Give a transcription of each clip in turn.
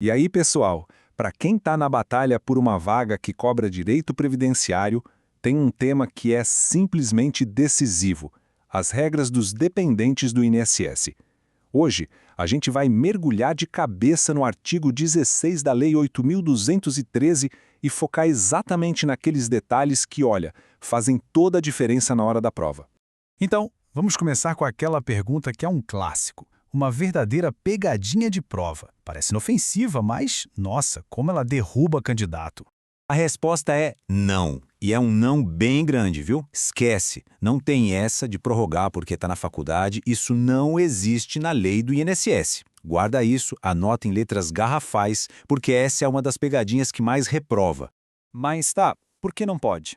E aí, pessoal, para quem está na batalha por uma vaga que cobra direito previdenciário, tem um tema que é simplesmente decisivo: as regras dos dependentes do INSS. Hoje, a gente vai mergulhar de cabeça no artigo 16 da Lei 8.213 e focar exatamente naqueles detalhes que, olha, fazem toda a diferença na hora da prova. Então, vamos começar com aquela pergunta que é um clássico. Uma verdadeira pegadinha de prova. Parece inofensiva, mas, nossa, como ela derruba candidato. A resposta é não. E é um não bem grande, viu? Esquece. Não tem essa de prorrogar porque está na faculdade. Isso não existe na lei do INSS. Guarda isso, anota em letras garrafais, porque essa é uma das pegadinhas que mais reprova. Mas tá, por que não pode?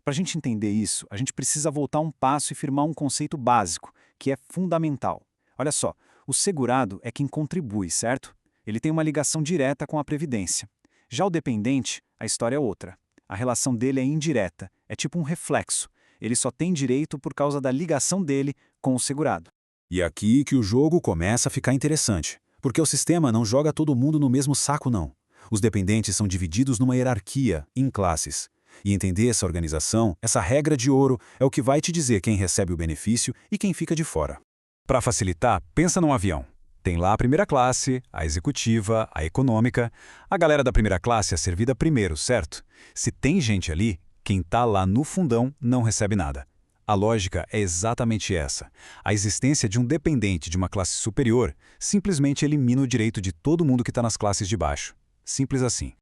Para a gente entender isso, a gente precisa voltar um passo e firmar um conceito básico, que é fundamental. Olha só, o segurado é quem contribui, certo? Ele tem uma ligação direta com a Previdência. Já o dependente, a história é outra. A relação dele é indireta, é tipo um reflexo. Ele só tem direito por causa da ligação dele com o segurado. E aqui que o jogo começa a ficar interessante, porque o sistema não joga todo mundo no mesmo saco, não. Os dependentes são divididos numa hierarquia, em classes. E entender essa organização, essa regra de ouro, é o que vai te dizer quem recebe o benefício e quem fica de fora. Para facilitar, pensa num avião. Tem lá a primeira classe, a executiva, a econômica. A galera da primeira classe é servida primeiro, certo? Se tem gente ali, quem está lá no fundão não recebe nada. A lógica é exatamente essa. A existência de um dependente de uma classe superior simplesmente elimina o direito de todo mundo que está nas classes de baixo. Simples assim.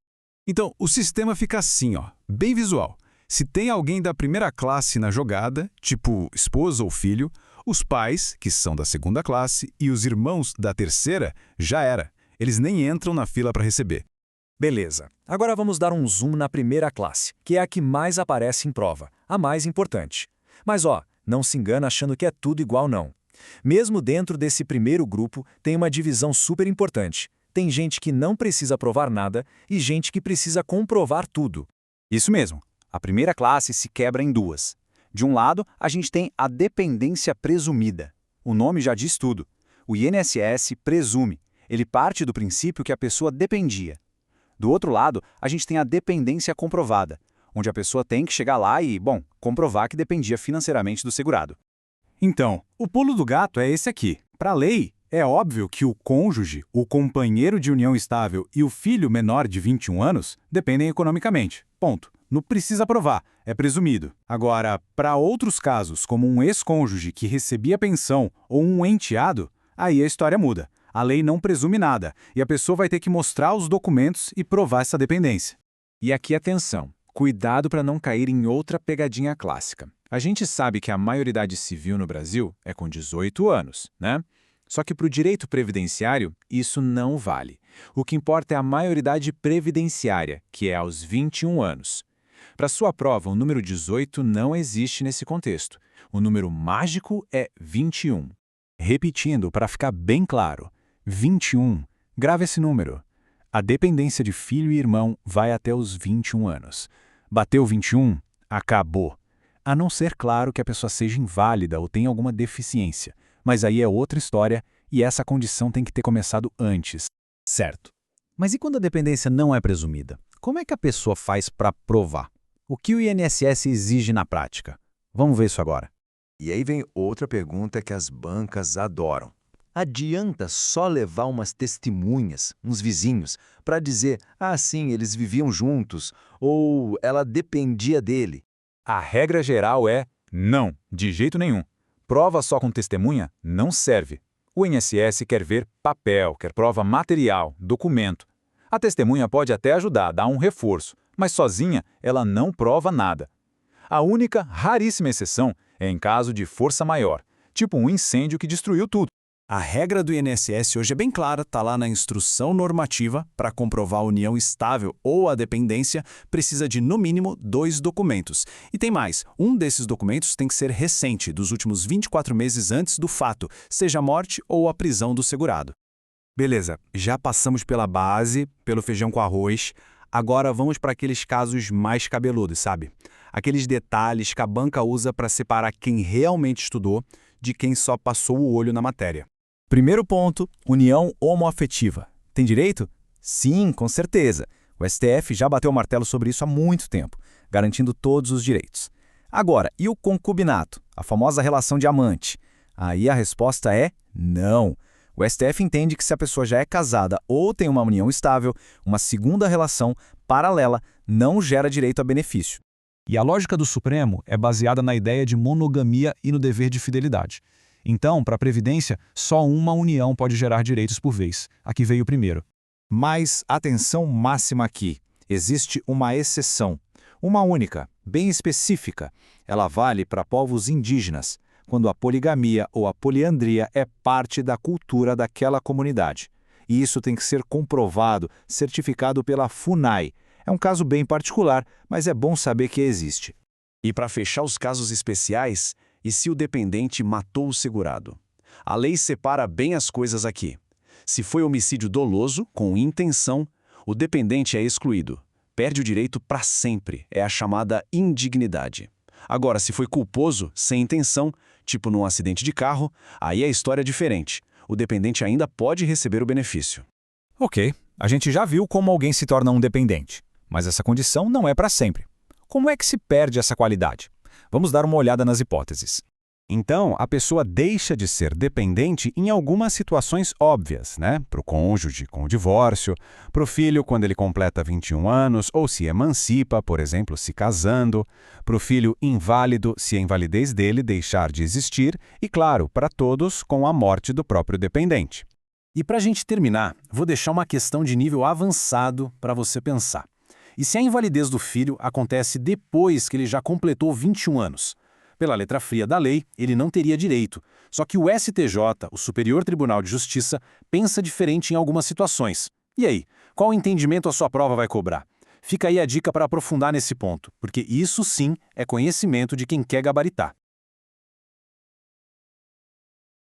Então, o sistema fica assim, ó, bem visual. Se tem alguém da primeira classe na jogada, tipo esposa ou filho, os pais, que são da segunda classe, e os irmãos da terceira, já era. Eles nem entram na fila para receber. Beleza. Agora vamos dar um zoom na primeira classe, que é a que mais aparece em prova, a mais importante. Mas ó, não se engana achando que é tudo igual não. Mesmo dentro desse primeiro grupo, tem uma divisão super importante. Tem gente que não precisa provar nada e gente que precisa comprovar tudo. Isso mesmo. A primeira classe se quebra em duas. De um lado, a gente tem a dependência presumida. O nome já diz tudo. O INSS presume. Ele parte do princípio que a pessoa dependia. Do outro lado, a gente tem a dependência comprovada, onde a pessoa tem que chegar lá e, bom, comprovar que dependia financeiramente do segurado. Então, o pulo do gato é esse aqui. Para a lei, é óbvio que o cônjuge, o companheiro de união estável e o filho menor de 21 anos dependem economicamente. Ponto. Não precisa provar, é presumido. Agora, para outros casos, como um ex-cônjuge que recebia pensão ou um enteado, aí a história muda. A lei não presume nada e a pessoa vai ter que mostrar os documentos e provar essa dependência. E aqui atenção, cuidado para não cair em outra pegadinha clássica. A gente sabe que a maioridade civil no Brasil é com 18 anos, né? Só que para o direito previdenciário, isso não vale. O que importa é a maioridade previdenciária, que é aos 21 anos. Para sua prova, o número 18 não existe nesse contexto. O número mágico é 21. Repetindo, para ficar bem claro, 21. Grave esse número. A dependência de filho e irmão vai até os 21 anos. Bateu 21? Acabou. A não ser, claro, que a pessoa seja inválida ou tenha alguma deficiência. Mas aí é outra história e essa condição tem que ter começado antes. Certo. Mas e quando a dependência não é presumida? Como é que a pessoa faz para provar? O que o INSS exige na prática? Vamos ver isso agora. E aí vem outra pergunta que as bancas adoram. Adianta só levar umas testemunhas, uns vizinhos, para dizer, ah, sim, eles viviam juntos, ou ela dependia dele? A regra geral é não, de jeito nenhum. Prova só com testemunha não serve. O INSS quer ver papel, quer prova material, documento. A testemunha pode até ajudar, dar um reforço, mas sozinha ela não prova nada. A única, raríssima exceção é em caso de força maior, tipo um incêndio que destruiu tudo. A regra do INSS hoje é bem clara, está lá na instrução normativa. Para comprovar a união estável ou a dependência, precisa de, no mínimo, 2 documentos. E tem mais, um desses documentos tem que ser recente, dos últimos 24 meses antes do fato, seja a morte ou a prisão do segurado. Beleza, já passamos pela base, pelo feijão com arroz. Agora vamos para aqueles casos mais cabeludos, sabe? Aqueles detalhes que a banca usa para separar quem realmente estudou de quem só passou o olho na matéria. Primeiro ponto, união homoafetiva. Tem direito? Sim, com certeza. O STF já bateu o martelo sobre isso há muito tempo, garantindo todos os direitos. Agora, e o concubinato, a famosa relação de amante? Aí a resposta é não. O STF entende que se a pessoa já é casada ou tem uma união estável, uma segunda relação paralela não gera direito a benefício. E a lógica do Supremo é baseada na ideia de monogamia e no dever de fidelidade. Então, para a Previdência, só uma união pode gerar direitos por vez. Aqui veio primeiro. Mas atenção máxima aqui. Existe uma exceção. Uma única, bem específica. Ela vale para povos indígenas, quando a poligamia ou a poliandria é parte da cultura daquela comunidade. E isso tem que ser comprovado, certificado pela FUNAI. É um caso bem particular, mas é bom saber que existe. E para fechar os casos especiais, e se o dependente matou o segurado? A lei separa bem as coisas aqui. Se foi homicídio doloso, com intenção, o dependente é excluído. Perde o direito para sempre, é a chamada indignidade. Agora, se foi culposo, sem intenção, tipo num acidente de carro, aí a história é diferente. O dependente ainda pode receber o benefício. Ok, a gente já viu como alguém se torna um dependente, mas essa condição não é para sempre. Como é que se perde essa qualidade? Vamos dar uma olhada nas hipóteses. Então, a pessoa deixa de ser dependente em algumas situações óbvias, né? Para o cônjuge com o divórcio, para o filho quando ele completa 21 anos ou se emancipa, por exemplo, se casando, para o filho inválido se a invalidez dele deixar de existir e, claro, para todos com a morte do próprio dependente. E para a gente terminar, vou deixar uma questão de nível avançado para você pensar. E se a invalidez do filho acontece depois que ele já completou 21 anos? Pela letra fria da lei, ele não teria direito. Só que o STJ, o Superior Tribunal de Justiça, pensa diferente em algumas situações. E aí, qual entendimento a sua prova vai cobrar? Fica aí a dica para aprofundar nesse ponto, porque isso sim é conhecimento de quem quer gabaritar.